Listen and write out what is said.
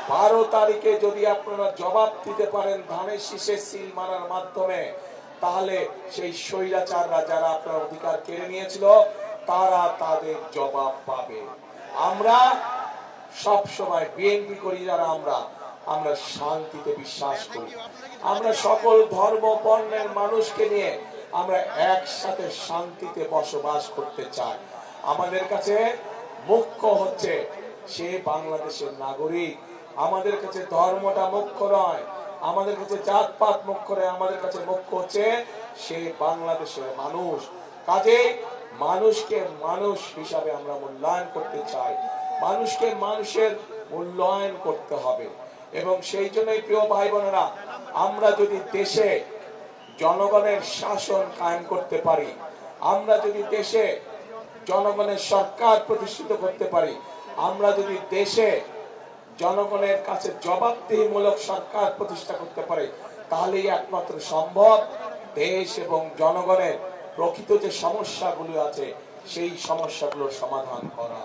12 তারিখে যদি আপনারা জবাব দিতে পারেন ধানের শীষে সিল মারার মাধ্যমে, তাহলে সেই স্বৈরাচাররা যারা আপনার অধিকার কেড়ে নিয়েছিল তারা তাদের জবাব পাবে। আমরা সব সময় বিএনপি করি যারা, আমরা শান্তিতে বিশ্বাস করি। আমরা সকল ধর্ম বর্ণের মানুষকে নিয়ে আমরা একসাথে শান্তিতে বসবাস করতে চাই। আমাদের কাছে মুখ্য হচ্ছে সে বাংলাদেশের নাগরিক। আমাদের কাছে ধর্মটা মুখ্য নয়, আমাদের কাছে জাতপাত মুখ্য নয়, আমাদের কাছে মুখ্য হচ্ছে সে বাংলাদেশের মানুষ। কাজেই মানুষকে মানুষ হিসাবে আমরা মূল্যায়ন করতে চাই, মানুষকে মানুষের মূল্যায়ন করতে হবে। এবং সেই জন্যই প্রিয় ভাই বোনেরা, আমরা যদি দেশে জনগণের শাসন কায়েম করতে পারি, আমরা যদি দেশে জনগণের সরকার প্রতিষ্ঠিত করতে পারি, আমরা যদি দেশে জনগণের কাছে জবাবদিহিমূলক সরকার প্রতিষ্ঠা করতে পারি, তাহলেই একমাত্র সম্ভব দেশ এবং জনগণের প্রকৃত যে সমস্যাগুলো আছে সেই সমস্যাগুলোর সমাধান করা।